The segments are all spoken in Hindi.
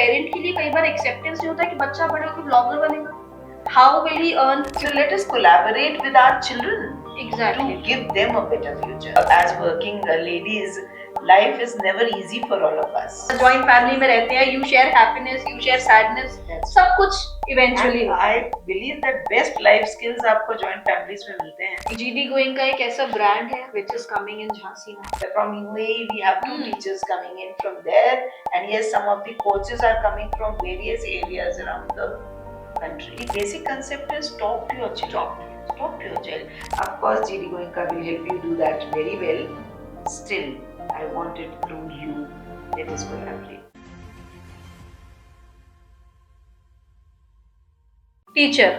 पेरेंट के लिए कई बार एक्सेप्टेंस नहीं होता कि बच्चा बड़े होकर ब्लॉगर बनेगा. How will he earn? So let us collaborate with our children Exactly. to give them a better future. As working ladies, life is never easy for all of us. Joint family में रहते हैं, you share happiness, you share sadness, सब कुछ eventually. I believe that best life skills आपको joint families में मिलते हैं. GD Goenka एक ऐसा brand है which is coming in Jhansi now. From UAE we have two teachers coming in from there, and yes, some of the coaches are coming from various areas around the country. The basic concept is talk to your child. Talk to your child. Of course, GD Goenka will help you do that very well. Still, I want it from you. Let us collaborate. Teacher,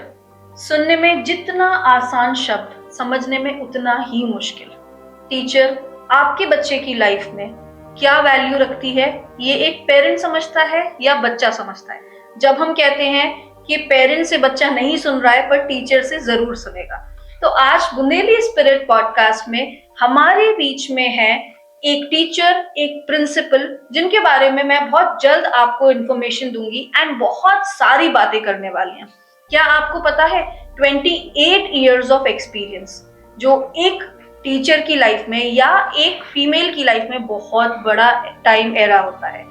सुनने में जितना आसान शब्द, समझने में उतना ही मुश्किल. टीचर, आपके बच्चे की लाइफ में क्या वैल्यू रखती है, ये एक पेरेंट समझता है या बच्चा समझता है? जब हम कहते हैं कि पेरेंट से बच्चा नहीं सुन रहा है पर टीचर से जरूर सुनेगा. तो आज बुंदेली स्पिरिट पॉडकास्ट में हमारे बीच में है एक टीचर, एक प्रिंसिपल, जिनके बारे में मैं बहुत जल्द आपको इन्फॉर्मेशन दूंगी एंड बहुत सारी बातें करने वाली हैं. क्या आपको पता है 28 इयर्स ऑफ एक्सपीरियंस, जो एक टीचर की लाइफ में या एक फीमेल की लाइफ में बहुत बड़ा टाइम एरा होता है.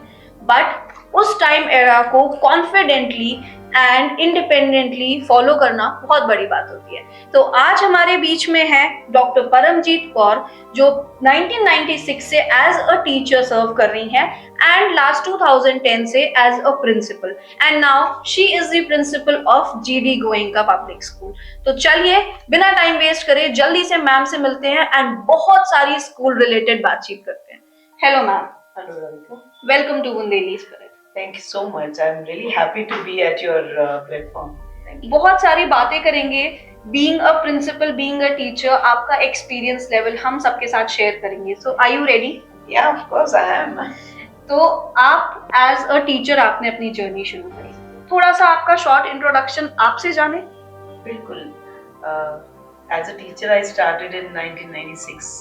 बट उस टाइम एरा को कॉन्फिडेंटली एंड इंडिपेंडेंटली फॉलो करना बहुत बड़ी बात होती है. तो आज हमारे बीच में है डॉक्टर परमजीत कौर, जो 1996 से एज अ टीचर सर्व कर रही हैं एंड लास्ट 2010 से as a principal, and now she is the principal of GD Goenka public school. तो चलिए बिना टाइम वेस्ट करे जल्दी से मैम से मिलते हैं एंड बहुत सारी स्कूल रिलेटेड बातचीत करते हैं. Hello ma'am. Hello, Ravika. Welcome to Bundeli spirit. Thank you so much. I'm really happy to be at your platform. Thank you. बहुत सारी बातें करेंगे. Being a principal, being a teacher, आपका एक्सपीरियंस लेवल हम सबके साथ शेयर करेंगे. So are you ready? Yeah, of course I am. तो आप एज अ टीचर आपने अपनी जर्नी शुरू करी. थोड़ा सा आपका शॉर्ट इंट्रोडक्शन आपसे जाने. बिल्कुल. As a teacher, I started in 1996.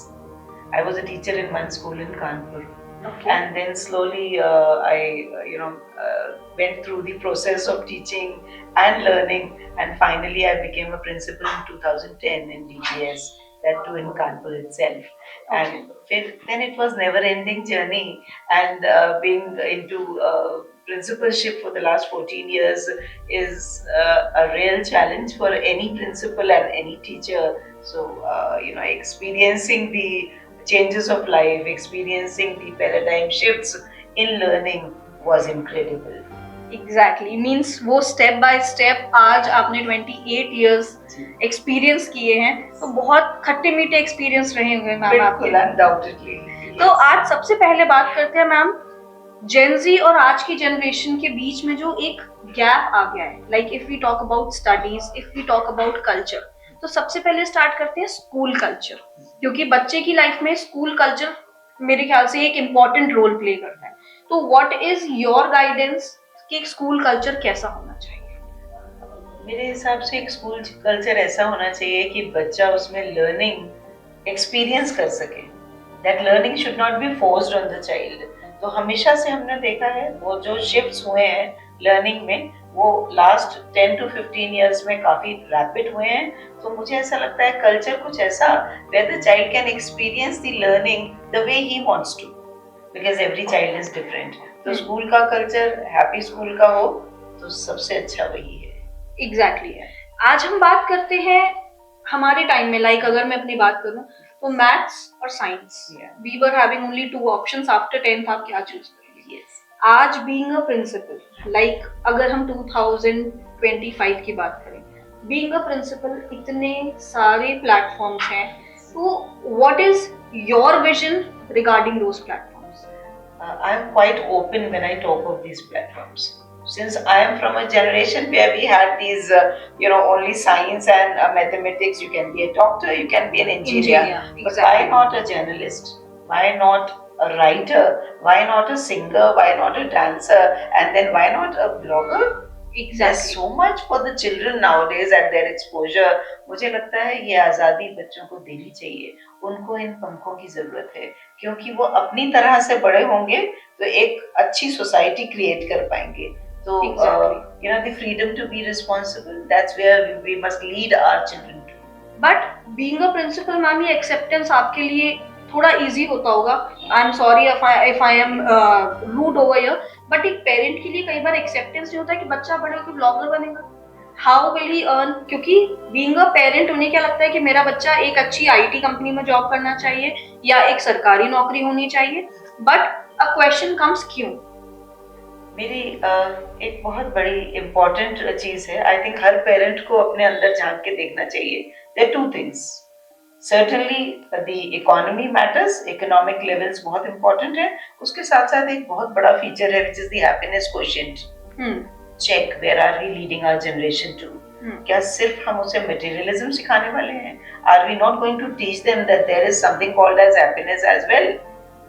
I was a teacher in one school in Kanpur. Okay. And then slowly I went through the process of teaching and learning, and finally I became a principal in 2010 in DGS, that too in Kanpur itself. Okay. And then it was never ending journey, and being into principalship for the last 14 years is a real challenge for any principal and any teacher. So experiencing the changes of life, experiencing the paradigm shifts in learning was incredible. Exactly. Means वो स्टेप बाय स्टेप आज आपने 28 इयर्स एक्सपीरियंस किए हैं, तो बहुत खट्टे मीठे एक्सपीरियंस रहे होंगे मैम आपके. बिल्कुल, undoubtedly. तो आज सबसे पहले बात करते हैं मैम, जेन ज़ी और आज की जनरेशन के बीच में जो एक गैप आ गया है, like if we talk about studies, if we talk about culture, तो सबसे पहले स्टार्ट करते हैं स्कूल कल्चर, क्योंकि बच्चे की लाइफ में स्कूल कल्चर मेरे ख्याल से एक इम्पॉर्टेंट रोल प्ले करता है. तो व्हाट इज योर गाइडेंस कि स्कूल कल्चर कैसा होना चाहिए? मेरे हिसाब से एक स्कूल कल्चर ऐसा होना चाहिए कि बच्चा उसमें लर्निंग एक्सपीरियंस कर सके. That learning should not be forced on the child. तो हमेशा से हमने देखा है वो जो शिफ्ट्स हुए हैं लर्निंग में, वो लास्ट 10 to 15 इयर्स में काफी रैपिड हुए हैं. तो मुझे ऐसा लगता है कल्चर कुछ ऐसा where the child can experience the learning the way he wants to, because every child is different. तो स्कूल का कल्चर हैप्पी स्कूल का हो तो सबसे अच्छा वही है. एग्जैक्टली है. आज हम बात करते हैं हमारे टाइम में, लाइक अगर मैं अपनी बात करूं तो मैथ्स और science, we were having only 2 options. After 10th आप क्या चूज करेंगे? Yes. आज बीइंग अ प्रिंसिपल, लाइक अगर हम 2025 की बात करें, बीइंग अ प्रिंसिपल इतने सारे प्लेटफॉर्म्स हैं, तो what is your vision regarding those platforms? I am quite open when I talk of these platforms. Since I am from a generation where we had these, only science and mathematics. You can be a doctor, you can be an engineer. Exactly. But why not a journalist? Why not a writer? Why not a singer? Why not a dancer? And then why not a blogger? Exactly. There's so much for the children nowadays at their exposure. मुझे लगता है ये आज़ादी बच्चों को देनी चाहिए. उनको इन पंखों की जरूरत है, क्योंकि वो अपनी तरह से बड़े होंगे तो एक अच्छी सोसाइटी क्रिएट कर पाएंगे। तो Exactly. the freedom to be responsible, that's where we must lead our children to. But being a principal ma'am, ये एक्सेप्टेंस आपके लिए थोड़ा इजी होता होगा। I am sorry if I am rude over here, but एक पेरेंट के लिए कई बार एक्सेप्टेंस नहीं होता है कि बच्चा बड़े होकर ब्लॉगर बनेगा। How will he earn? क्योंकि बीइंग अ पेरेंट उन्हें क्या लगता है कि मेरा बच्चा एक अच्छी आईटी कंपनी में जॉब करना चाहिए या एक सरकारी नौकरी होनी चाहिए, बट अ क्वेश्चन कम्स, क्यों? मेरी एक बहुत बड़ी इम्पोर्टेंट चीज है, आई थिंक हर पेरेंट को अपने अंदर झांक के देखना चाहिए। There two things, certainly the economy matters, economic levels बहुत इंपॉर्टेंट है, उसके साथ साथ एक बहुत बड़ा फीचर है which is the happiness quotient. Check where are we leading our generation to. क्या सिर्फ हम उसे मटेरियलिज्म सिखाने वाले हैं? Are we not going to teach them that there is something called as happiness as well?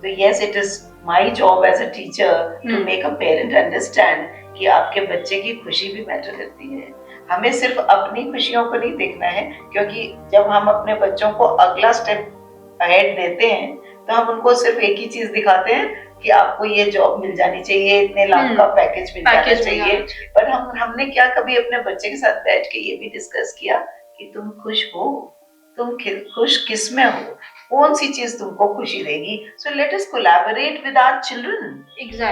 तो yes, it is my job as a teacher to make a parent understand कि आपके बच्चे की खुशी भी मैटर करती है। हमें सिर्फ अपनी खुशियों को नहीं देखना है, क्योंकि जब हम अपने बच्चों को अगला स्टेप अहेड देते हैं तो हम उनको सिर्फ एक ही चीज दिखाते हैं कि आपको ये जॉब मिल जानी चाहिए, इतने लाख का पैकेज मिल जाना चाहिए। पर हमने क्या कभी अपने बच्चे के साथ बैठ के ये भी डिस्कस किया कि तुम खुश हो? तुम खुश किस में हो? कौन सी चीज तुमको खुशी देगी? So let us collaborate with our children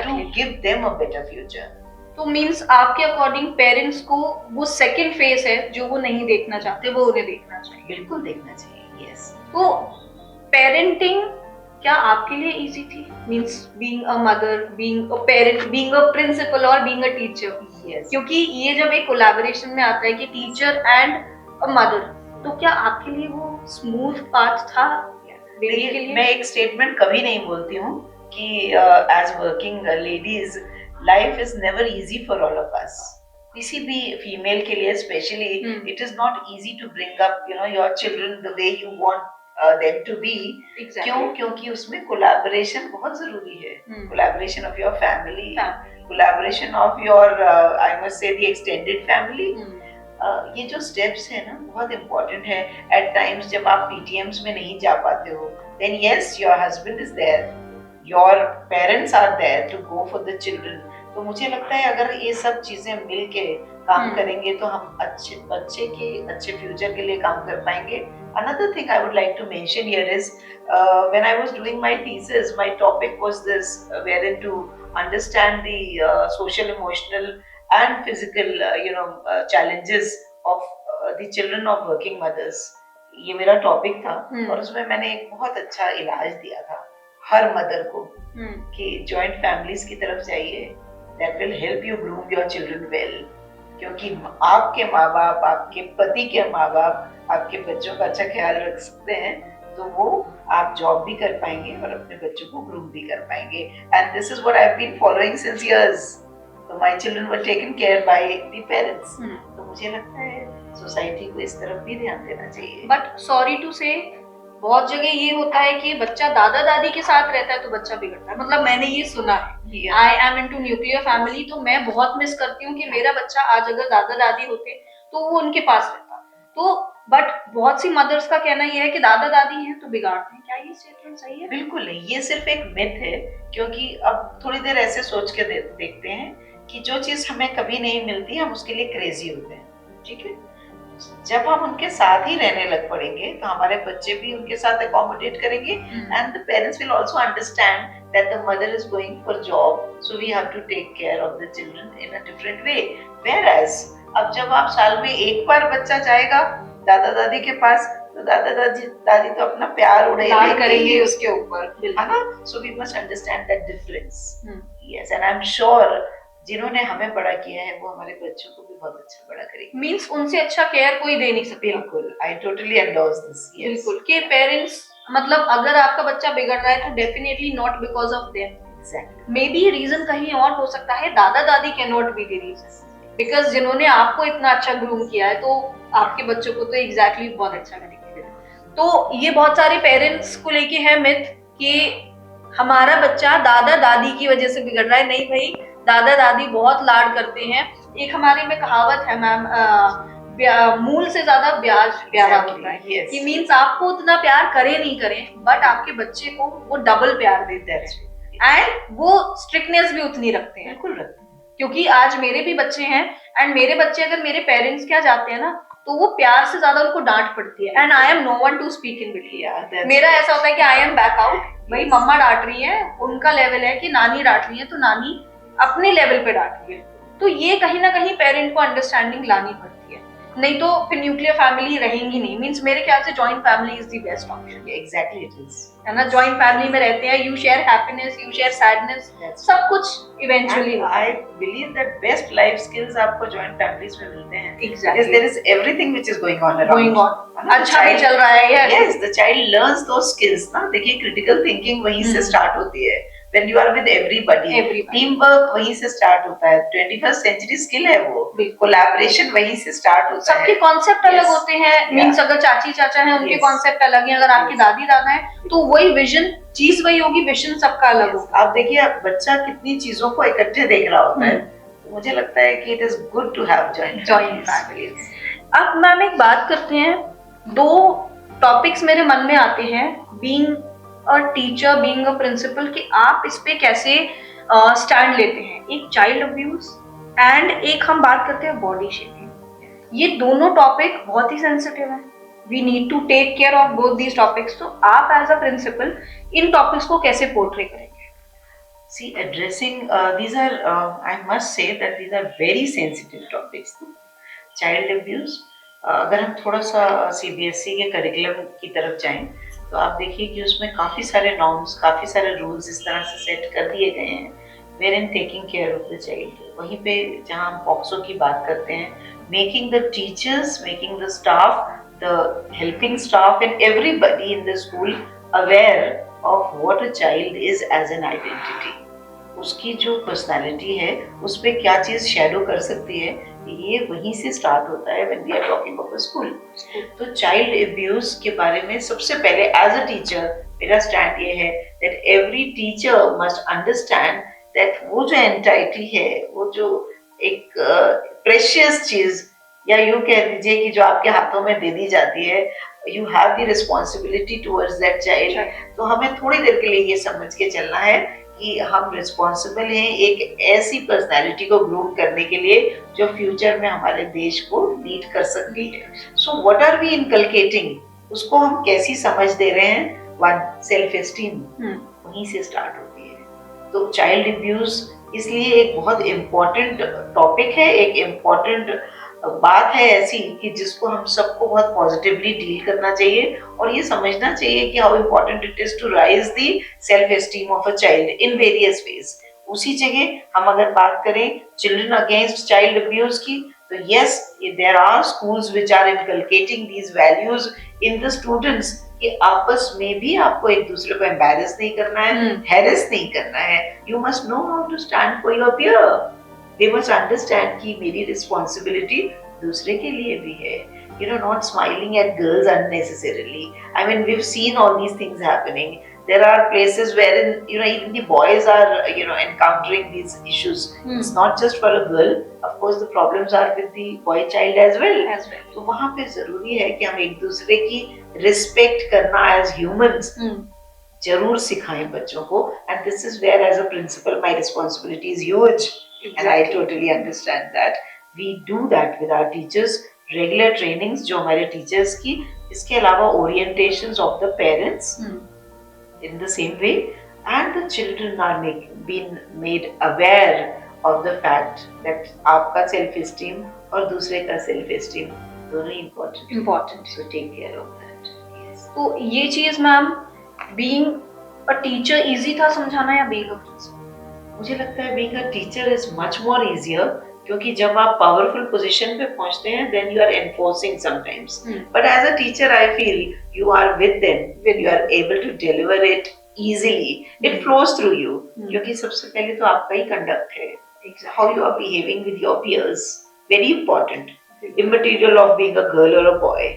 to give them a better future. तो मीन्स आपके अकॉर्डिंग पेरेंट्स को वो सेकंड फेस है जो वो नहीं देखना चाहते, वो उन्हें देखना चाहिए। बिल्कुल देखना चाहिए, यस। तो पेरेंटिंग क्या आपके लिए इजी थी? Means being a mother, being a parent, being a principal और बीइंग अ टीचर। यस। क्योंकि ये जब एक कोलैबोरेशन में आता है कि टीचर एंड अ मदर, तो क्या आपके लिए वो स्मूथ पाथ था? मैं एक स्टेटमेंट कभी नहीं बोलती हूँ कि as working ladies life is never easy for all of us. किसी भी फीमेल के लिए specially it is not easy to bring up your children the way you want them to be। क्यों? क्योंकि उसमें कोलैबोरेशन बहुत जरूरी है। Collaboration of your family, collaboration of your I must say the extended family. ये जो स्टेप्स है ना बहुत इम्पोर्टेंट है। एट टाइम्स जब आप पीटीएम्स में नहीं जा पाते हो, then yes your husband is there, your parents are there to go for the children. तो मुझे लगता है अगर ये सब चीजें मिल के काम करेंगे तो हम अच्छे बच्चे के अच्छे फ्यूचर के लिए काम कर पाएंगे। Another thing I would like to mention here is when I was doing my thesis, my topic was this, wherein to understand the social, emotional and physical challenges of the children of working mothers। ये मेरा टॉपिक था और उसमें मैंने एक बहुत अच्छा इलाज दिया था हर मदर को कि जॉइंट फैमिलीज की तरफ जाइए, that will help you groom your children well। क्योंकि आपके माँ बाप, आपके पति के माँ बाप आपके बच्चों का अच्छा ख्याल रख सकते हैं, तो वो आप जॉब भी कर पाएंगे और अपने बच्चों को ग्रूम भी कर पाएंगे। And this is what I have been following since years. तो my children were taken care by the parents. तो मुझे लगता है सोसाइटी को इस तरफ भी ध्यान देना चाहिए। बट सॉरी टू से, बहुत जगह ये होता है कि बच्चा दादा दादी के साथ रहता है तो बच्चा बिगड़ता है। मतलब मैंने ये सुना है। I am into nuclear family, तो मैं बहुत मिस करती हूँ कि मेरा बच्चा आज अगर दादा दादी होते तो वो उनके पास रहता। तो बट बहुत सी मदर्स का कहना ये है कि दादा दादी हैं तो बिगाड़ते हैं। क्या ये स्टेटमेंट सही है? बिल्कुल नहीं, ये सिर्फ एक मिथ है। क्योंकि अब थोड़ी देर ऐसे सोच के देखते हैं कि जो चीज हमें कभी नहीं मिलती हम उसके लिए क्रेजी होते हैं। ठीक है, जब हम उनके साथ ही रहने लग पड़ेंगे तो हमारे बच्चे भी उनके साथ अकोमोडेट करेंगे and the parents will also understand that the mother is going for job, so we have to take care of the children in a different way। Whereas अब जब आप साल में एक बार बच्चा जाएगा दादा दादी के पास, तो दादा दादी तो अपना प्यार उड़ाएंगे करेंगे उसके ऊपर, है ना? So we must understand that difference। Yes, and I'm sure जिन्होंने हमें बड़ा किया है वो हमारे बच्चों को भी बहुत अच्छा बड़ा करेंगे। मीन्स उनसे अच्छा केयर कोई दे नहीं सकता। बिल्कुल, I totally endorse this। बिल्कुल, कि पेरेंट्स मतलब अगर आपका बच्चा बिगड़ रहा है तो definitely not because of them. Exactly। Maybe reason कहीं और हो सकता है। Dada dadi can not be the reason, because जिन्होंने आपको इतना अच्छा ग्रूम किया है तो आपके बच्चों को तो एग्जैक्टली बहुत अच्छा करेंगे। तो ये बहुत सारे पेरेंट्स को लेके है मिथ कि हमारा बच्चा दादा दादी की वजह से बिगड़ रहा है। नहीं भाई, दादा दादी बहुत लाड करते हैं। एक हमारे में कहावत है मैम, मूल से ज्यादा ब्याज प्यारा होता है। yes. ये मीन्स आपको उतना प्यार करे नहीं करे, बट आपके बच्चे को वो डबल प्यार देते हैं एंड वो स्ट्रिक्टनेस भी उतनी रखते हैं। बिल्कुल रखते हैं, क्योंकि आज मेरे भी बच्चे हैं एंड मेरे बच्चे अगर मेरे पेरेंट्स क्या जाते हैं ना, तो वो प्यार से ज्यादा उनको डांट पड़ती है, and I am no one to speak in between. मेरा ऐसा होता है कि आई एम बैक आउट, भाई मम्मा डांट रही है, उनका लेवल है कि नानी डांट रही है तो नानी अपने लेवल पे डांट रही है। तो ये कहीं ना कहीं पेरेंट को अंडरस्टैंडिंग लानी पड़ती है, नहीं तो फिर न्यूक्लियर फैमिली रहेंगी नहीं। मीन्स मेरे ख्याल से joint family is the best option. Exactly it is, है ना, जॉइंट फैमिली में रहते हैं, you share happiness, you share sadness, सब कुछ eventually. I believe that best life skills आपको जॉइंट फैमिलीज में मिलते हैं। Exactly, there is everything which is going on, अच्छा भी चल रहा है। Yes, the child learns those skills ना। देखिए क्रिटिकल थिंकिंग वहीं से स्टार्ट होती है, when you are with everybody, team work वहीं से स्टार्ट होता है, 21st सेंचुरी स्किल है वो, कोलैबोरेशन वहीं से स्टार्ट होता है। सबके कॉन्सेप्ट अलग होते हैं, मींस अगर चाची चाचा हैं उनके कॉन्सेप्ट अलग हैं, अगर आपकी दादी दादा हैं तो वही विजन, चीज वही होगी, विजन सबका अलग होगा। आप देखिए बच्चा कितनी चीजों को इकट्ठे देख रहा होता है, तो मुझे लगता है कि it is good to have joint families. अब मैम एक बात करते हैं, दो टॉपिक्स मेरे मन में आते हैं, being a teacher, being a principal, कि आप इस पे कैसे स्टैंड लेते हैं। एक चाइल्ड अब्यूज एंड एक हम बात करते हैं बॉडी शेमिंग। ये दोनों टॉपिक बहुत ही सेंसिटिव है, we need to take care of both these topics. तो आप एज अ प्रिंसिपल इन टॉपिक्स को कैसे पोर्ट्रे करेंगे? See, addressing these are, I must say that these are very sensitive topics. Child abuse, अगर हम थोड़ा सा CBSE के करिकुलम की तरफ जाएं तो आप देखिए कि उसमें काफ़ी सारे नॉर्म्स, काफ़ी सारे रूल्स इस तरह से सेट कर दिए गए हैं, wherein taking care of the child. वहीं पे जहाँ हम पॉक्सो की बात करते हैं, making the teachers, making the staff, the helping staff and everybody in the school aware of what a child is as an identity. उसकी जो पर्सनालिटी है उस पर क्या चीज़ शेडो कर सकती है, ये वहीं से स्टार्ट होता है when we are talking of a school. तो चाइल्ड अब्यूज के बारे में सबसे पहले एज अ टीचर मेरा स्टैंड ये है that every teacher must understand that वो जो एंटाइटी है, वो जो एक प्रेशियस चीज, या यूं कह दीजिए कि जो आपके हाथों में दे दी जाती है, you have the responsibility towards that child. तो हमें थोड़ी देर के लिए ये समझ के चलना है कि हम रिस्पॉन्सिबल हैं एक ऐसी पर्सनालिटी को ग्रूम करने के लिए जो फ्यूचर में हमारे देश को लीड कर सकती है। So what are we inculcating, उसको हम कैसी समझ दे रहे हैं। वन, सेल्फ एस्टीम वहीं से स्टार्ट होती है। तो चाइल्ड अब्यूज इसलिए एक बहुत इम्पोर्टेंट टॉपिक है, एक इम्पोर्टेंट बात है ऐसी कि जिसको हम सबको बहुत पॉजिटिवली डील करना चाहिए और ये समझना चाहिए कि how important it is to raise the self esteem of a child in various ways. उसी जगह हम अगर बात करें चिल्ड्रन अगेंस्ट चाइल्ड अब्यूज की, तो yes, there are schools which are inculcating these values in the students कि आपस में भी आपको एक दूसरे को एम्बैरेस नहीं करना है, हैरेस नहीं करना है। You must know how to stand for your peer. They must understand कि मेरी रिस्पॉन्सिबिलिटी दूसरे के लिए भी है। You know, not smiling at girls unnecessarily. I mean, we've seen all these things happening. There are places wherein, you know, even the boys are, you know, encountering these issues. It's not just for a girl. Of course, the problems are with the boy child as well. तो वहाँ पे जरूरी है कि हम एक दूसरे की रिस्पेक्ट करना as humans जरूर सिखाएं बच्चों को। And this is where, as a principal, my responsibility is huge. And I totally understand that. We do that with our teachers. Regular trainings जो हमारे teachers की, इसके अलावा orientations of the parents in the same way, and the children are being made aware of the fact that आपका self esteem और दूसरे का self esteem दोनों important. So take care of that. Yes. तो ये चीज ma'am being a teacher easy था समझाना या being a principal? मुझे लगता है being a teacher is much more easier, क्योंकि जब आप पावरफुल पोजीशन पे पहुंचते हैं then you are enforcing sometimes. But as a teacher I feel you are with them when you are able to deliver it easily. It flows through you. क्योंकि सबसे पहले तो आपका ही कंडक्ट है, how you are behaving with your peers, very important, immaterial of being a girl or a boy.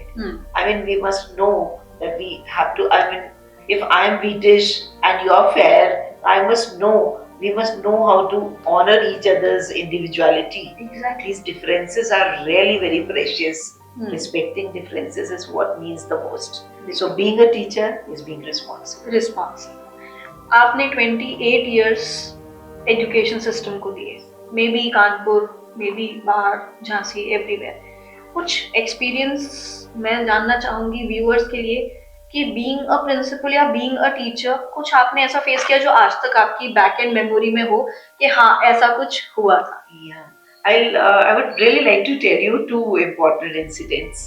I mean, we must know that we have to, I mean, if I am British and you are fair, I must know We must know how to honor each other's individuality. Exactly. These differences are really very precious. Hmm. Respecting differences is what means the most. So being a teacher is being responsible. Responsible. आपने 28 इयर्स एजुकेशन सिस्टम को दिए, may be Kanpur, may be बाहर, झांसी, एवरीवेयर। कुछ एक्सपीरियंस मैं जानना चाहूंगी व्यूअर्स के लिए कि बीइंग अ प्रिंसिपल या बीइंग अ टीचर कुछ आपने ऐसा फेस किया जो आज तक आपकी बैक एंड मेमोरी में हो कि हाँ ऐसा कुछ हुआ था। Yeah. I would really like to tell you two important incidents.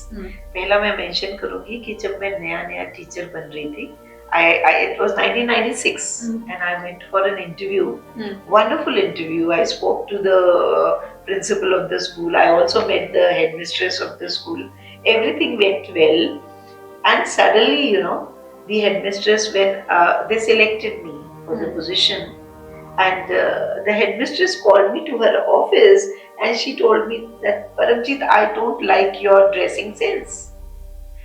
पहला मैं mention करूँगी कि जब मैं नया टीचर बन रही थी, it was 1996 and I went for an interview. Wonderful interview. I spoke to the principal of the school. I also met the headmistress of the school. Everything went well, and suddenly, the headmistress, when they selected me for the position, and the headmistress called me to her office and she told me that, Paramjit, I don't like your dressing sense.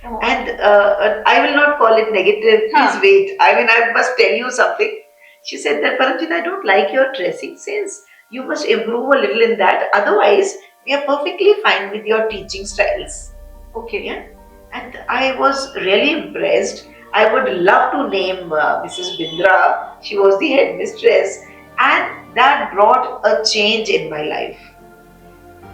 Oh. And I will not call it negative. Please wait. I mean, I must tell you something. She said that, Paramjit, I don't like your dressing sense. You must improve a little in that. Otherwise, we are perfectly fine with your teaching styles. Okay. Yeah. And I was really impressed. I would love to name Mrs. Bindra. She was the headmistress. And that brought a change in my life.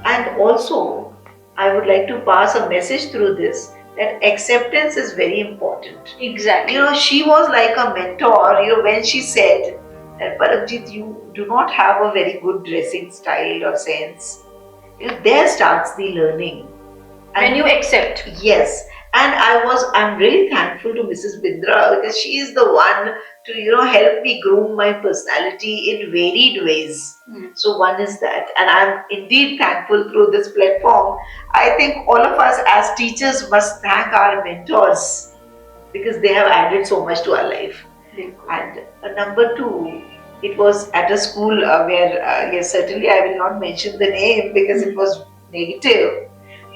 And also, I would like to pass a message through this that acceptance is very important. Exactly. She was like a mentor, when she said that, Paramjit, you do not have a very good dressing style or sense. There starts the learning. And when you accept. Yes. And I'm really thankful to Mrs. Bindra because she is the one to, help me groom my personality in varied ways. So one is that. And I'm indeed thankful through this platform. I think all of us as teachers must thank our mentors because they have added so much to our life. And number two, it was at a school where, yes, certainly I will not mention the name because it was negative.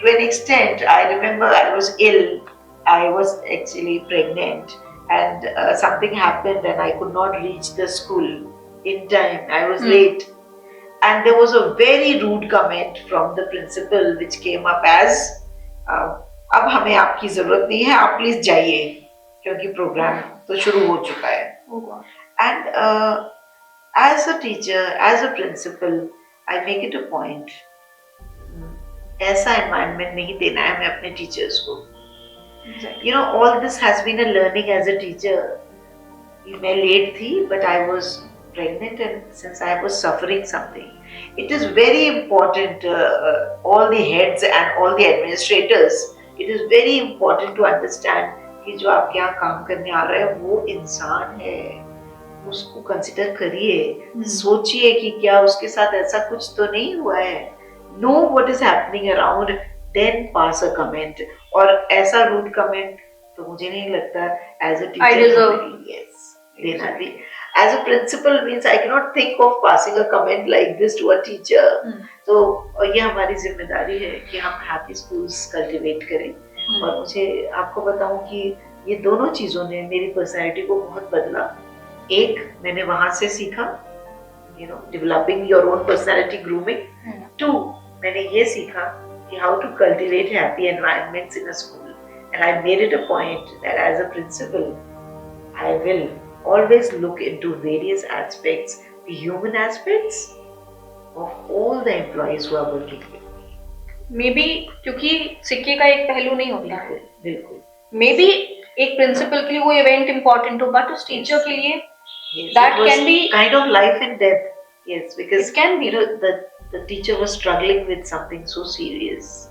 To an extent, I remember I was ill. I was actually pregnant and something happened and I could not reach the school in time. I was late. And there was a very rude comment from the principal which came up as, अब हमें आपकी जरूरत नहीं है, आप प्लीज जाइए क्योंकि प्रोग्राम तो शुरू हो चुका है. And as a teacher, as a principal, I make it a point. ऐसा एनवायरनमेंट नहीं देना है मैं अपने टीचर्स को. All this has been a learning as a teacher. मैं लेट थी but I was pregnant and since I was suffering something, it is very important, all the heads and all the administrators, it is very important to understand कि जो आपके यहाँ काम करने आ रहा है वो इंसान है, उसको कंसिडर करिए, सोचिए कि क्या उसके साथ ऐसा कुछ तो नहीं हुआ है. Know what is happening around, then pass a comment. और ऐसा rude comment तो मुझे नहीं लगता as a teacher. I deserve. Yes, exactly. As a principal means I cannot think of passing a comment like this to a teacher. तो ये हमारी जिम्मेदारी है कि हम happy schools cultivate करें. और मुझे आपको बताऊं कि ये दोनों चीजों ने मेरी personality को बहुत बदला. एक मैंने वहां से सीखा, developing your own personality grooming. Two, मैंने ये सीखा कि how to cultivate happy environments in a school, and I made it a point that as a principal I will always look into various aspects, the human aspects of all the employees who are working with me. Maybe क्योंकि सिक्के का एक पहलू नहीं होता है. बिल्कुल. Maybe एक प्रिंसिपल के लिए वो इवेंट इम्पोर्टेंट हो, बट उस टीचर के लिए that can be kind of life and death. Yes, because it can be. The teacher was struggling with something so serious,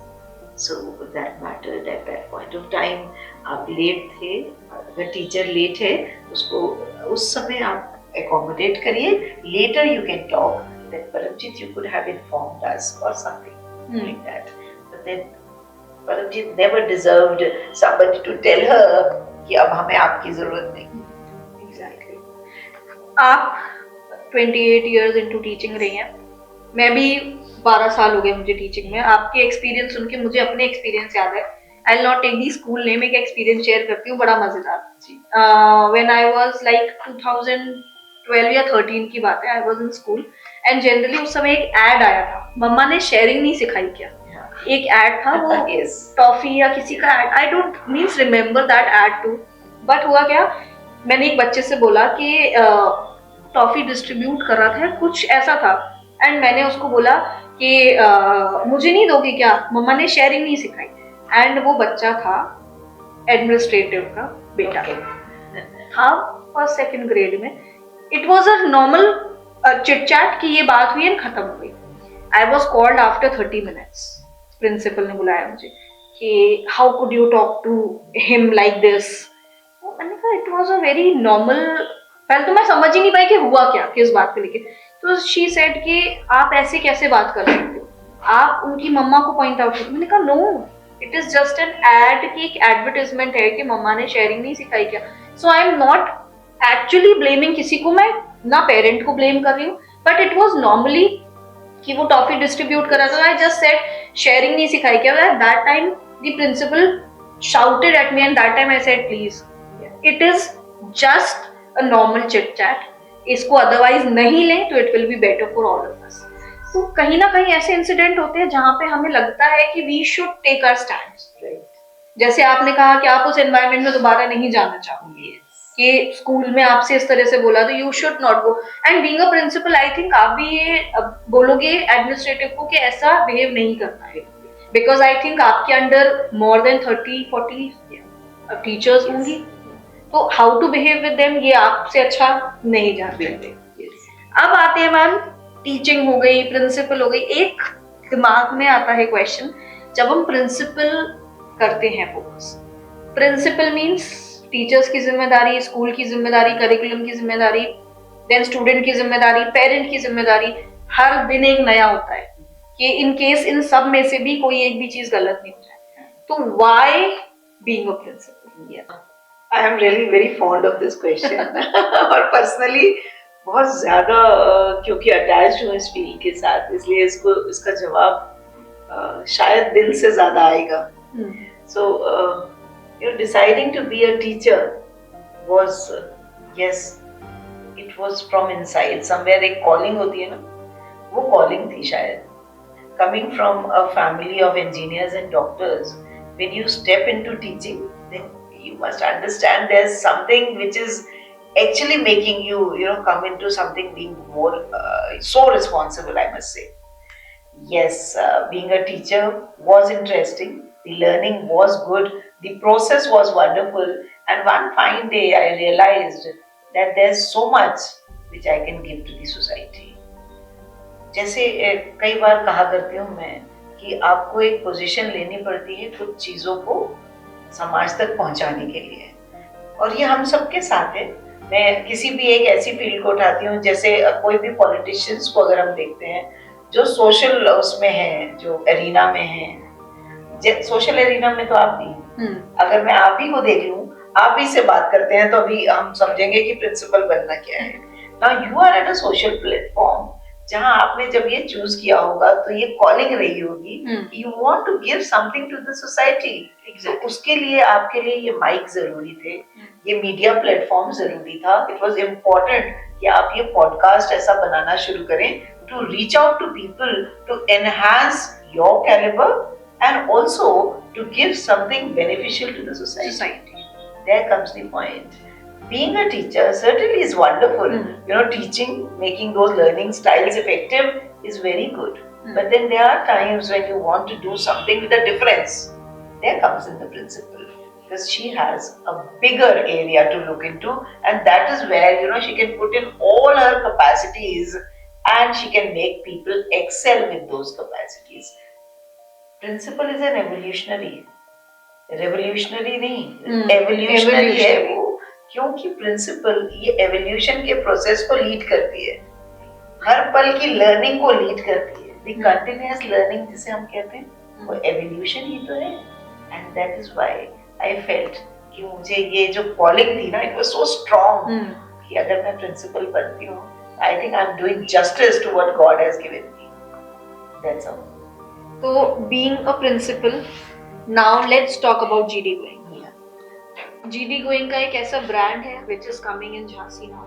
so that mattered at that point of time. आप लेट थे, अगर टीचर लेट है उसको उस समय आप accommodate करिए. Later you can talk that, Paramjit, you could have informed us or something like that. But then Paramjit never deserved somebody to tell her कि अब हमें आपकी जरूरत नहीं. Exactly. आप 28 years into teaching रही हैं. मैं भी 12 साल हो गए मुझे टीचिंग में. आपके एक्सपीरियंस सुन के मुझे अपने एक्सपीरियंस याद है. I will not take the school name, एक एक्सपीरियंस शेयर करती हूँ, बड़ा मजेदार. व्हेन आई वाज लाइक 12 या 13 की बात है, I was in school and generally उस समय एक एड आया था, मम्मा ने शेयरिंग नहीं सिखाई क्या, एक एड था वो टॉफी या किसी का ad, I don't means remember that ad too, but हुआ क्या, मैंने एक बच्चे से बोला कि टॉफी डिस्ट्रीब्यूट कर रहा था, कुछ ऐसा था, एंड मैंने उसको बोला कि मुझे नहीं दोगे क्या, मम्मा ने शेयरिंग नहीं सिखाई, एंड वो बच्चा था एडमिनिस्ट्रेटिव का बेटा था, फर्स्ट सेकंड ग्रेड में, it was a normal chit chat कि ये बात हुई एंड खत्म हो गई। I was called after 30 minutes, principal ने बुलाया मुझे कि how could you talk to him like this, मैंने कहा it was a very normal, पहले तो मैं समझ ही नहीं पाई कि हुआ क्या, किस बात को लेके, तो शी सेड कि आप ऐसे कैसे बात कर सकते हो, आप उनकी मम्मा को पॉइंट आउट करो, मैंने कहा no, it is just an ad की एक एडवर्टाइजमेंट है कि मम्मा ने शेयरिंग नहीं सिखाई क्या, so I am not actually blaming किसी को, मैं ना पेरेंट को ब्लेम कर रही हूँ, बट इट वॉज नॉर्मली कि वो टॉफी डिस्ट्रीब्यूट कर रहा था, आई जस्ट सेड शेयरिंग नहीं सिखाई क्या, that time the principal shouted at me and that time I said please, it is just a normal chit chat, इसको otherwise नहीं लें तो it will be better for all of us। तो कहीं ना कहीं ऐसे इंसिडेंट होते हैं जहाँ पे हमें लगता है कि we should take our stands, जैसे आपने कहा कि आप उस एनवायरमेंट में दोबारा नहीं जाना चाहोगे, कि स्कूल में आपसे इस तरह से बोला तो you should not go, and being a principal I think आप भी ये बोलोगे एडमिनिस्ट्रेटिव को कि ऐसा बिहेव नहीं करना है, बिकॉज आई थिंक आपके अंडर मोर देन 30-40 टीचर्स होंगी, तो how to behave with them ये आपसे अच्छा नहीं जानते। अब आते हैं मैम, टीचिंग हो गई, प्रिंसिपल हो गई, एक दिमाग में आता है क्वेश्चन, जब हम प्रिंसिपल करते हैं फोकस, प्रिंसिपल मीन्स टीचर्स की जिम्मेदारी, स्कूल की जिम्मेदारी, करिकुलम की जिम्मेदारी, देन स्टूडेंट की जिम्मेदारी, पेरेंट की जिम्मेदारी, हर दिन एक नया होता है कि इन केस इन सब में से भी कोई एक भी चीज गलत नहीं हो जाए, तो why being a principal? I am really very fond of this question और पर्सनली बहुत ज्यादा क्योंकि अटैच्ड हूँ इस फील्ड के साथ, इसलिए इसका जवाब शायद दिल से ज्यादा आएगा। सो deciding to be a teacher was yes, it was from inside somewhere, एक calling होती है ना, वो calling थी शायद, coming from a family of engineers and doctors, when you step into teaching then you must understand there's something which is actually making you come into something being more so responsible, I must say. Yes, being a teacher was interesting, the learning was good, the process was wonderful, and one fine day I realized that there's so much which I can give to the society. जैसे कई बार कहा करती हूँ मैं कि आपको एक पोजीशन लेनी पड़ती है कुछ चीज़ों को समाज तक पहुँचाने के लिए, और ये हम सबके साथ है। मैं किसी भी एक ऐसी फील्ड को उठाती हूँ, जैसे कोई भी पॉलिटिशियंस को अगर हम देखते हैं जो सोशल उसमें है, जो एरिना में है, सोशल एरिना में तो आप भी, अगर मैं आप ही को देख लूं, आप ही से बात करते हैं तो अभी हम समझेंगे कि प्रिंसिपल बनना क्या है। Now you are at a social platform जहां आपने जब ये चूज किया होगा तो ये कॉलिंग रही होगी, you want to give something to the society, उसके लिए आपके लिए ये माइक जरूरी थे, ये मीडिया प्लेटफॉर्म जरूरी था, इट वाज इम्पोर्टेंट कि आप ये पॉडकास्ट ऐसा बनाना शुरू करें to reach out to people, to enhance your caliber and also to give something beneficial to the society. There comes the point. Being a teacher certainly is wonderful. Teaching, making those learning styles effective is very good. But then there are times when you want to do something with a difference. There comes in the principal, because she has a bigger area to look into, and that is where she can put in all her capacities and she can make people excel with those capacities. Principal is an evolutionary नहीं, evolutionary है वो, क्योंकि principal ये evolution के process को lead करती है, हर पल की learning को lead करती है, the continuous learning जिसे हम कहते हैं, वो evolution ही तो है, and that is why I felt कि मुझे ये जो calling थी ना, it was so strong कि अगर मैं principal बनती हूँ, I think I'm doing justice to what God has given me. That's all. So, being a principal, now let's talk about GD Going. GD Going का एक ऐसा brand है which is coming in Jhansi now.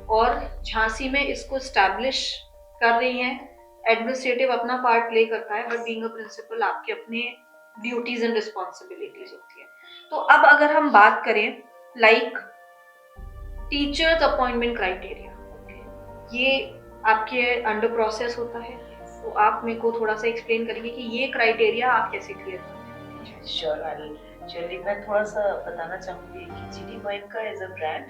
और झांसी में इसको स्टैब्लिश कर रही हैं। एडमिनिस्ट्रेटिव अपना पार्ट प्ले करता है, बट बीइंग अ प्रिंसिपल आपके अपने ड्यूटीज एंड रिस्पॉन्सिबिलिटीज होती है। तो अब अगर हम बात करें लाइक टीचर्स अपॉइंटमेंट क्राइटेरिया, ये आपके अंडर प्रोसेस होता है, तो आप मेरे को थोड़ा सा एक्सप्लेन करेंगे कि ये क्राइटेरिया आप कैसे क्लियर करते हैं? श्योर, चलिए मैं थोड़ा सा बताना चाहूँगी कि GD Goenka is a brand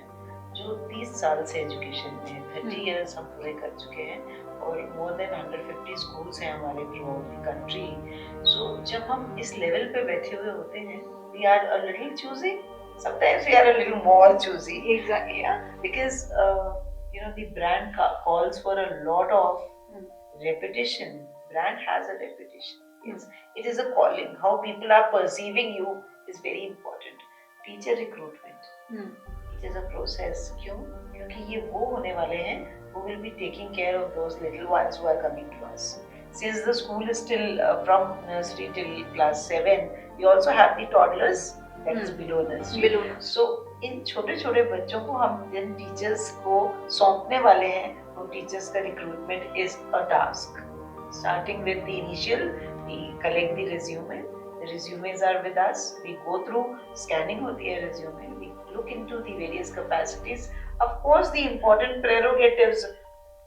जो 30 साल से एजुकेशन में है। 30 इयर्स हम पूरे कर चुके हैं और मोर देन 150 स्कूल्स हैं हमारे throughout the country. So जब हम इस लेवल पे बैठे हुए होते हैं, we are a little choosy, sometimes we are a little more choosy. Exactly. Yeah, because the brand calls for a lot of repetition. Brand has a repetition. Yes, it is a calling. How people are perceiving you is very important. Teacher recruitment. It is a process. क्यों? क्योंकि ये वो होने वाले हैं who will be taking care of those little ones who are coming to us. Since the school is still from nursery till class 7, we also have the toddlers. That is below nursery. So इन छोटे छोटे बच्चों को हम जिन टीचर्स को सौंपने वाले हैं, वो टीचर्स का recruitment is a task. Starting with the initial, we collect the resume. The resumes are with us. We go through scanning होती है resume. We look into the various capacities. Of course, the important prerogatives,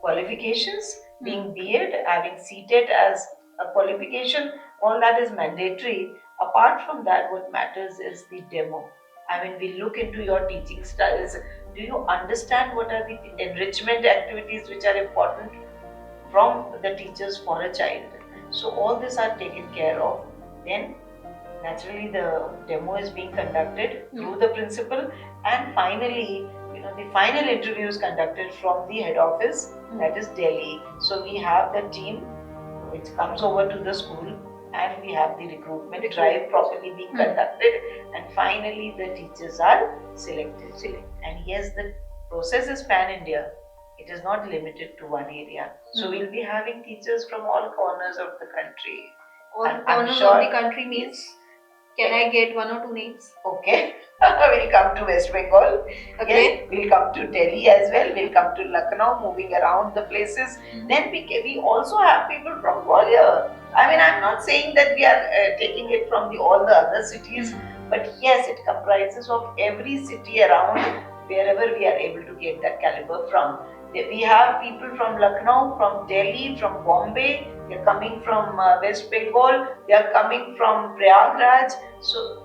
qualifications, being B.Ed, having C.Tet as a qualification, all that is mandatory. Apart from that, what matters is the demo. I mean, we look into your teaching styles. Do you understand what are the enrichment activities which are important from the teachers for a child? So all these are taken care of. Then naturally the demo is being conducted through the principal, and finally the final interview is conducted from the head office, that is Delhi. So we have the team which comes over to the school, and we have the recruitment drive properly being conducted, and finally the teachers are selected. And yes, the process is pan-India. It is not limited to one area. So we'll be having teachers from all corners of the country. All corners of the country means, can I get one or two names? Okay. We'll come to West Bengal. Okay. Yes, we'll come to Delhi as well. We'll come to Lucknow, moving around the places. Then we also have people from Gwalior. I mean, I'm not saying that we are taking it from all the other cities, but yes, it comprises of every city around, wherever we are able to get that caliber from. We have people from Lucknow, from Delhi, from Bombay. They are coming from West Bengal. They are coming from Prayagraj. So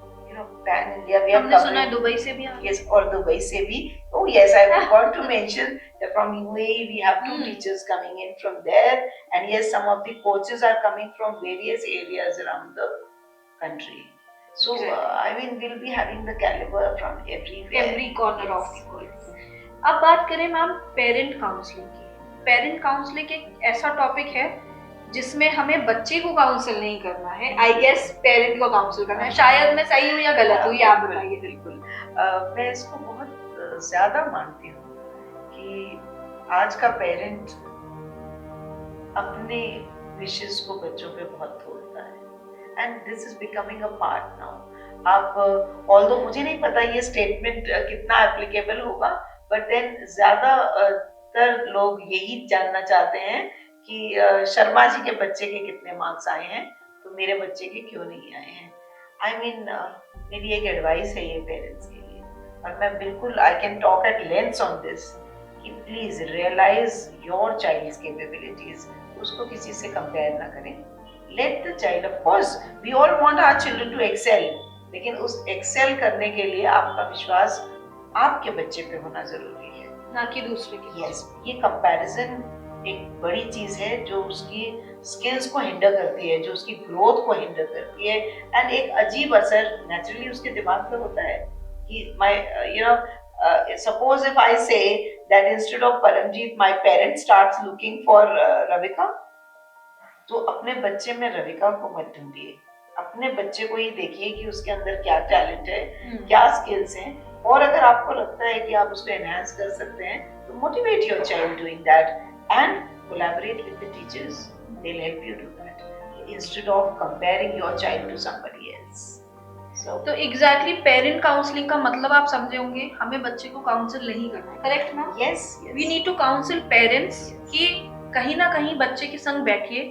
pan India. We are हमने सुना है दुबई से भी. Yes, और दुबई से भी. Oh yes, I forgot to mention that from UAE we have 2 teachers coming in from there, and yes, some of the coaches are coming from various areas around the country. So I mean, we'll be having the caliber from everywhere. Every corner of the world. अब बात करें मैम पेरेंट काउंसलिंग की. पेरेंट काउंसलिंग एक ऐसा टॉपिक है जिसमें हमें बच्चे को काउंसिल नहीं करना है, आई गेस पेरेंट को काउंसिल करना है. शायद मैं सही हूँ या गलत हूँ, ये आप बताइए. बिल्कुल, मैं इसको बहुत ज्यादा मानती हूँ कि आज का पेरेंट अपने विशेष को बच्चों पे बहुत थोपता है, and this is becoming a part now. आप ऑल्दो मुझे नहीं पता ये स्टेटमेंट कितना एप्लीकेबल होगा, बट देन ज्यादातर लोग यही जानना चाहते हैं कि शर्मा जी के बच्चे के कितने मार्क्स आए हैं, तो मेरे बच्चे के क्यों नहीं आए हैं. आई मीन, मेरी एक एडवाइस है ये पेरेंट्स के लिए, और मैं बिल्कुल I can talk at lengths on this, कि please realise your child's capabilities. उसको किसी से कंपेयर ना करें. Let the child, of course we all want our children to excel, लेकिन उस एक्सेल करने के लिए आपका विश्वास आपके बच्चे पे होना जरूरी है, ना कि दूसरे के. यस, ये कंपैरिजन एक बड़ी चीज है जो उसकी स्किल्स को हिंडर करती है, जो उसकी ग्रोथ को हिंडर करती है, एंड एक अजीब असर नेचुरली उसके दिमाग पे होता है कि my suppose if I say that instead of Paramjit my parent starts looking for Ravika, तो अपने बच्चे में रविका को मत ढूंढिए, अपने बच्चे को ही देखिए कि उसके अंदर क्या टैलेंट है, क्या स्किल्स हैं, और अगर आपको लगता है कि आप उसको एनहांस कर सकते हैं, तो motivate your child doing that and collaborate with the teachers. They'll help you do that instead of comparing your child to somebody else. So तो एग्जैक्टली पेरेंट काउंसलिंग का मतलब आप समझे होंगे, हमें बच्चे को काउंसिल नहीं करना है, करेक्ट ना? yes, we yes. Need to counsel parents कि कहीं ना कहीं बच्चे के संग बैठिए,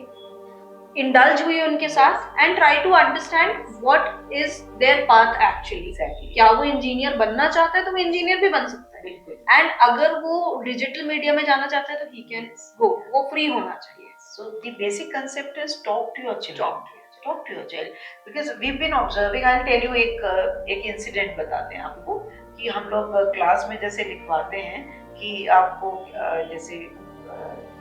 इंडल्ज हुई उनके साथ and try to understand what is their path actually. Exactly. क्या वो इंजीनियर बनना चाहता है तो वो इंजीनियर भी बन सकता है, बिल्कुल. एंड अगर वो डिजिटल मीडिया में जाना चाहता है तो ही कैन गो, वो फ्री होना चाहिए। So the basic concept is talk to your children. Talk to your child because we've been observing. I'll tell you एक इंसिडेंट बताते हैं आपको कि हम लोग क्लास में जैसे लिखवाते हैं कि आपको जैसे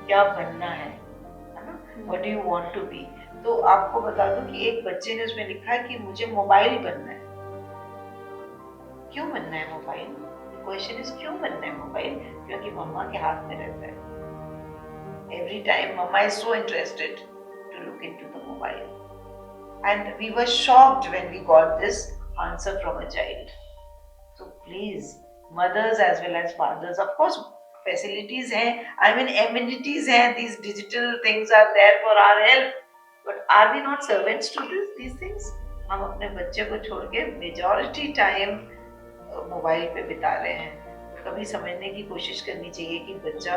क्या बनना है ना, what do you want to be. तो आपको बता दूं कि एक बच्चे ने उसमें लिखा है कि मुझे मोबाइल बनना है। क्यों बनना है मोबाइल? क्वेश्चन इज क्यों बनना है मोबाइल? क्योंकि मम्मा के हाथ में रहता है। Every time mama is so interested to look into the mobile, and we were shocked when we got this answer from a child. So please, mothers as well as fathers, of course facilities hain, I mean amenities hain, these digital things are there for our help, but are we not servants to these things? हम अपने बच्चे को छोड़ के मेजॉरिटी टाइम मोबाइल पे बिता रहे हैं। कभी समझने की कोशिश करनी चाहिए कि बच्चा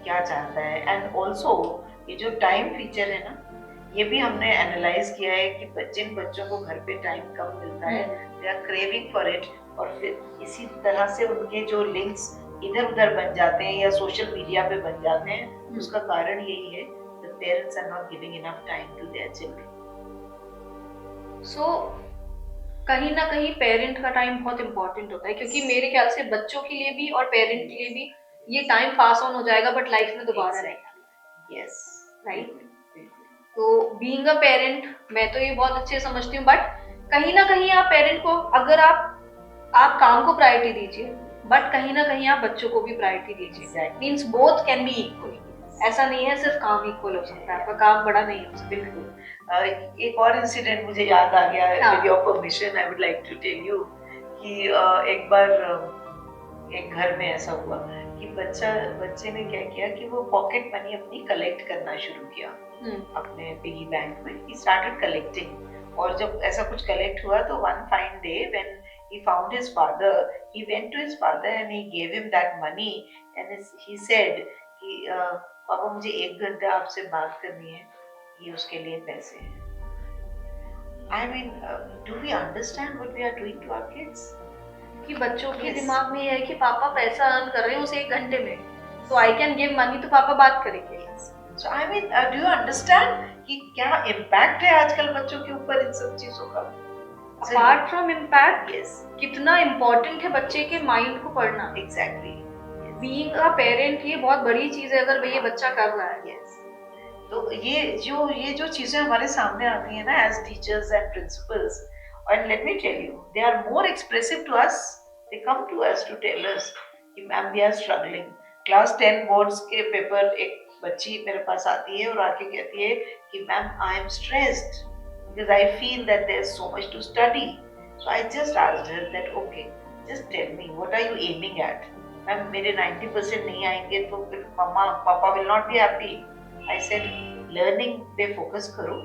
क्या चाहता है। एंड ऑल्सो ये जो टाइम फीचर है ना, ये भी हमने एनालाइज किया है कि जिन बच्चों को घर पे टाइम कम मिलता है, they are craving for it, और फिर इसी तरह से उनके जो लिंक्स इधर उधर बन जाते हैं या सोशल मीडिया पे बन जाते हैं, उसका कारण यही है the parents are not giving enough time to their children. So कहीं ना कहीं पेरेंट का टाइम बहुत इंपॉर्टेंट होता है, क्योंकि मेरे ख्याल से बच्चों के लिए भी और पेरेंट के लिए भी ये टाइम पास ऑन हो जाएगा बट लाइफ में दोबारा नहीं आएगा। Yes, right. तो बीइंग अ पेरेंट मैं तो ये बहुत अच्छे समझती हूँ, बट कहीं ना कहीं आप पेरेंट को, अगर आप काम को प्रायोरिटी दीजिए बट कहीं ना कहीं आप बच्चों को भी प्रायोरिटी दीजिए। Means both can be equal. ऐसा नहीं है सिर्फ काम इक्वल हो सकता है, आपका काम बड़ा नहीं हो सकता। बिल्कुल। एक और इंसिडेंट मुझे याद आ गया, with your permission I would like to tell you कि एक बार एक घर में ऐसा हुआ कि बच्चे ने क्या किया कि वो पॉकेट मनी अपनी कलेक्ट करना शुरू किया अपने पिगी बैंक में। ही स्टार्टेड कलेक्टिंग, और जब ऐसा कुछ कलेक्ट हुआ तो one fine day when he found his father, he went to his father and he gave him that money and he said कि पापा मुझे 1 घंटा आपसे बात करनी है, ये उसके लिए पैसे हैं। I mean, do we understand what we are doing to our kids? कि बच्चों के दिमाग में ये है कि पापा पैसा अर्न कर रहे हैं उस 1 घंटे में, तो आई कैन गिव मनी, तो पापा बात करेंगे। So I mean, do you understand कि क्या इम्पैक्ट है आजकल बच्चों के ऊपर इन सब चीजों का? अपार्ट फ्रॉम इम्पैक्ट, yes, कितना इम्पोर्टेंट है बच्चे के माइंड को पढ़ना। एग्जैक्टली। बीइंग अ पेरेंट ये बहुत बड़ी चीज है अगर ये बच्चा कर रहा है। yes. तो ये जो चीजें हमारे सामने आती हैं ना as teachers and principals, and let me tell you, they are more expressive to us. They come to us to tell us कि ma'am we are struggling. Class 10 boards के पेपर, एक बच्ची मेरे पास आती है और आके कहती है कि ma'am I am stressed because I feel that there's so much to study. So I just asked her that okay, just tell me what are you aiming at? Ma'am मेरे 90% नहीं आएंगे तो फिर मम्मा पापा will not be happy. I said learning पे फोकस करो,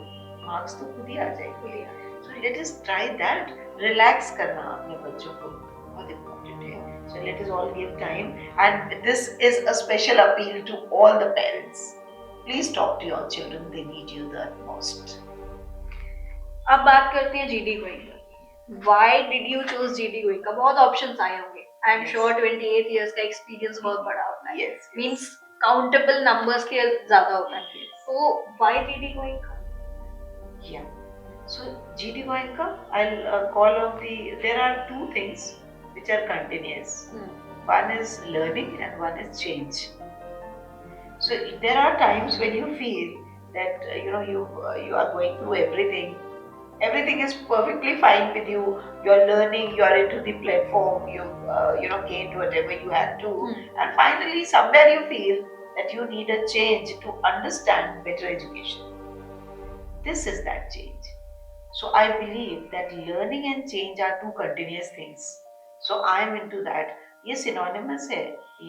मार्क्स तो खुद ही आ जाएंगे। So let us try that. Relax करना अपने बच्चों को बहुत important है। So let us all give time, and this is a special appeal to all the parents. Please talk to your children. They need you the most. अब बात करते हैं GD going. Why did you choose GD going का? बहुत ऑप्शंस आए होंगे। I am sure 28 years का एक्सपीरियंस बहुत बड़ा होता है। Yes. Means काउंटेबल नंबर्स के ज्यादा होता है। तो why GD गोइंग का? Yeah. So GD Goenka, I'll call on there are two things which are continuous. One is learning and one is change. So there are times when you feel that you are going through everything. Everything is perfectly fine with you. You are learning. You are into the platform. You gained whatever you had to, and finally somewhere you feel that you need a change to understand better education. This is that change. So I believe that learning and change are two continuous things. So I am into that. ये synonymous है,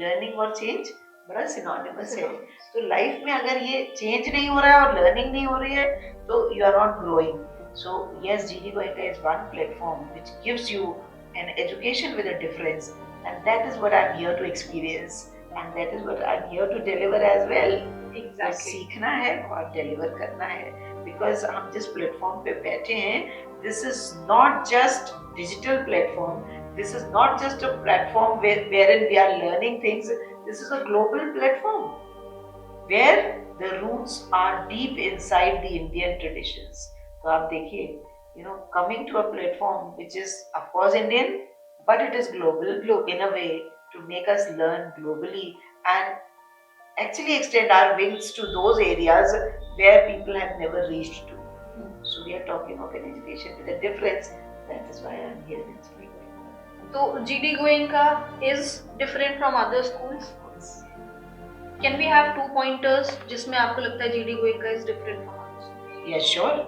learning और change बड़ा synonymous है। तो life में अगर ये change नहीं हो रहा है और learning नहीं हो रही है, तो you are not growing. So yes, GD Goenka is one platform which gives you an education with a difference, and that is what I'm here to experience, and that is what I'm here to deliver as well. तो Exactly. सीखना है और डिलीवर करना है, बिकॉज हम जिस प्लेटफॉर्म पे बैठे हैं, this is not just digital platform, this is not just a platform wherein we are learning things. This is a global platform where the roots are deep inside the Indian traditions. तो आप देखिए, coming to a platform which is of course Indian, but it is global in a way to make us learn globally and actually extend our wings to those areas where people have never reached to. So we are talking of an education with a difference. That is why I am here in Sri Lanka. तो GD Goenka is different from other schools. Can we have 2 pointers जिसमें आपको लगता है GD Goenka is different from others? Yeah, sure.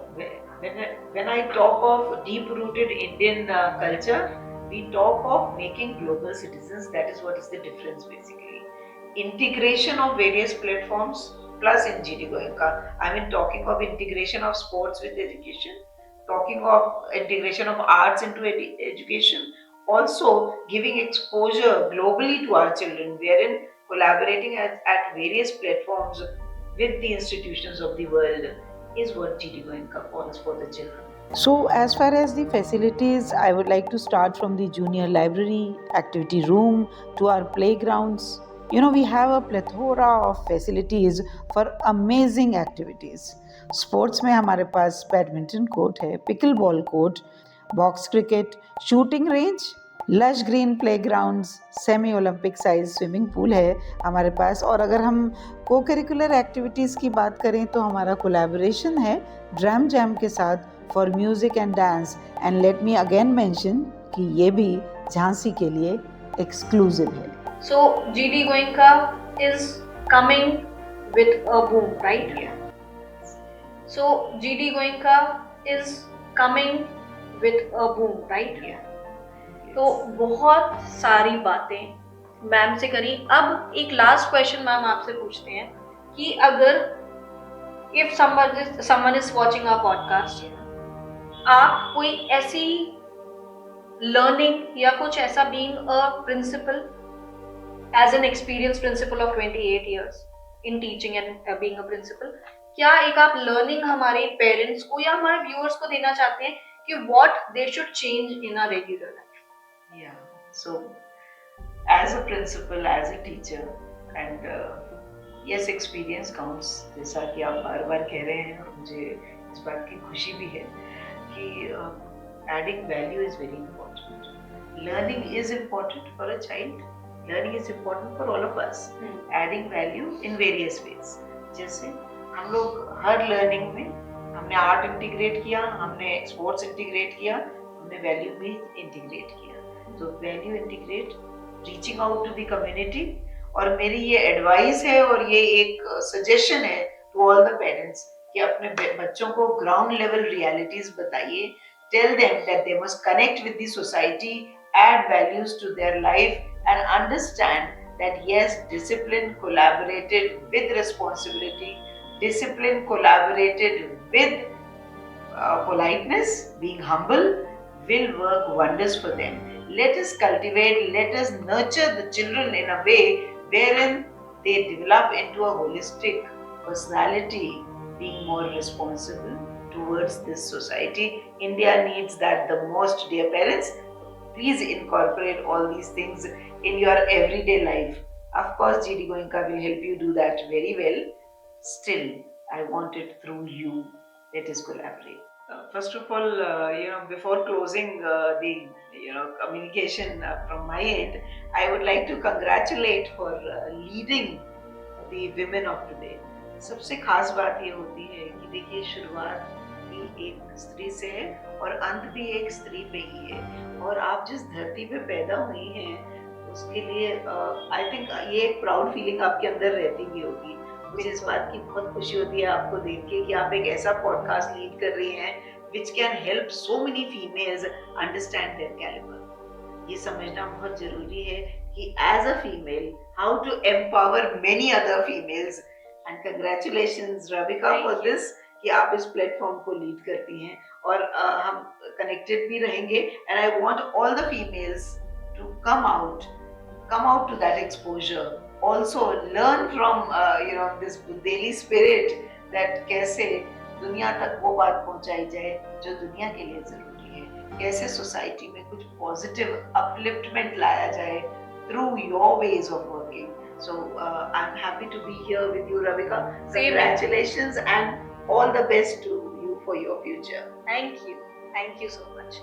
When I talk of deep-rooted Indian culture, we talk of making global citizens. That is what is the difference basically. Integration of various platforms plus in GD Goenka. I mean talking of integration of sports with education, talking of integration of arts into education, also giving exposure globally to our children, wherein collaborating at various platforms with the institutions of the world is what GD Goenka calls for the children. So, as far as the facilities, I would like to start from the junior library, activity room to our playgrounds. We have a plethora of facilities for amazing activities. Sports में हमारे पास बैडमिंटन कोर्ट है, pickle ball court, box cricket, shooting range, lush green playgrounds, semi Olympic size swimming pool है हमारे पास. और अगर हम को करिकुलर एक्टिविटीज़ की बात करें तो हमारा कोलैबोरेशन है ड्रम जैम के साथ for music and dance. And let me again mention कि ये भी झांसी के लिए एक्सक्लूसिव है. So GD Goenka is coming with a boom, right? Yeah. So GD Goenka is coming with a boom, right? Yeah. तो बहुत सारी बातें मैम से करी. अब एक लास्ट क्वेश्चन मैम आपसे पूछते हैं कि अगर if someone is watching our podcast, आप कोई ऐसी लर्निंग या कुछ ऐसा being a principal as an experience principal of 28 years in teaching and being a principal, क्या एक आप लर्निंग हमारे पेरेंट्स को या हमारे व्यूअर्स को देना चाहते हैं कि what they should change in a regular life? Yeah. So, as a principal, as a teacher, and yes, experience counts. जैसा कि आप बार-बार कह रहे हैं, और मुझे इस बात की खुशी भी है कि adding value is very important. Learning is important for a child. Learning is important for all of us. Adding value in various ways. जैसे हम लोग हर learning में हमने art integrate किया, हमने sports integrate किया, हमने value भी integrate किया. तो value integrate, reaching out to the community. और मेरी ये एडवाइस है और ये एक सजेशन है टू ऑल द पेरेंट्स कि अपने बच्चों को ग्राउंड लेवल रियलिटीज बताइए. Tell them that they must connect with the society, add values to their life and understand that yes, discipline collaborated with responsibility, discipline collaborated with politeness, being humble, will work wonders for them. Let us cultivate, let us nurture the children in a way wherein they develop into a holistic personality, being more responsible towards this society. India needs that the most, dear parents. Please incorporate all these things in your everyday life. Of course, GD Goenka will help you do that very well. Still, I want it through you. Let us collaborate. First of all, before closing the communication from my end, I would like to congratulate for leading the women of today. सबसे खास बात ये होती है कि देखिए, शुरुआत भी एक स्त्री से है और अंत भी एक स्त्री पे ही है. और आप जिस धरती पे पैदा हुई हैं उसके लिए आई थिंक ये एक प्राउड फीलिंग आपके अंदर रहती भी होगी. मुझे इस बात की बहुत खुशी होती है आपको देख के कि आप एक ऐसा पॉडकास्ट लीड कर रही हैं which can help so many females understand their caliber. ये समझना बहुत जरूरी है कि as a female, how to empower many other females. And congratulations, Ravika, for this. कि आप इस प्लेटफॉर्म को लीड करती हैं और हम कनेक्टेड भी रहेंगे and I want all the females to come out to that exposure, also learn from this daily spirit that कैसे दुनिया तक वो बात पहुंचाई जाए जो दुनिया के लिए जरूरी है, कैसे सोसाइटी में कुछ पॉजिटिव अपलिफ्टमेंट लाया जाए through your ways of working. So I'm happy to be here with you, Ravika. Congratulations and all the best to you for your future. Thank you so much.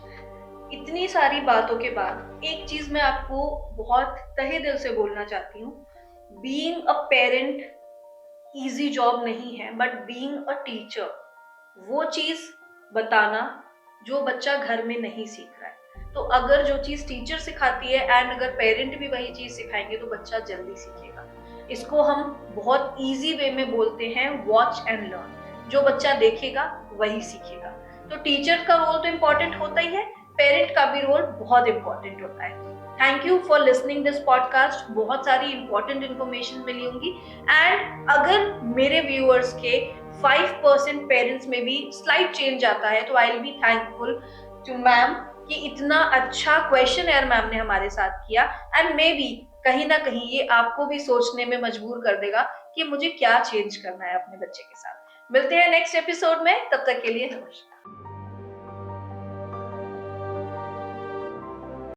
इतनी सारी बातों के बाद एक चीज मैं आपको बहुत तहे दिल से बोलना चाहती हूँ, being a parent easy job नहीं है, बट बीइंग अ टीचर वो चीज बताना जो बच्चा घर में नहीं सीख रहा है। तो अगर जो चीज टीचर सिखाती है एंड अगर पेरेंट भी वही चीज सिखाएंगे तो बच्चा जल्दी सीखेगा। इसको हम बहुत इजी वे में बोलते हैं वॉच एंड लर्न। जो बच्चा देखेगा वही सीखेगा। तो टीचर का रोल तो इम्पोर्टेंट होता ही है, पेरेंट का भी रोल बहुत इम्पोर्टेंट होता है। Thank you for listening this podcast. बहुत सारी इंपॉर्टेंट इन्फॉर्मेशन मिली होंगी एंड अगर मेरे व्यूअर्स के 5% पेरेंट्स में भी स्लाइट चेंज आता है तो I will be thankful to ma'am कि इतना अच्छा क्वेश्चन एयर मैम ने हमारे साथ किया एंड मे बी कहीं ना कहीं ये आपको भी सोचने में मजबूर कर देगा कि मुझे क्या चेंज करना है अपने बच्चे के साथ। मिलते हैं नेक्स्ट एपिसोड में, तब तक के लिए नमस्कार।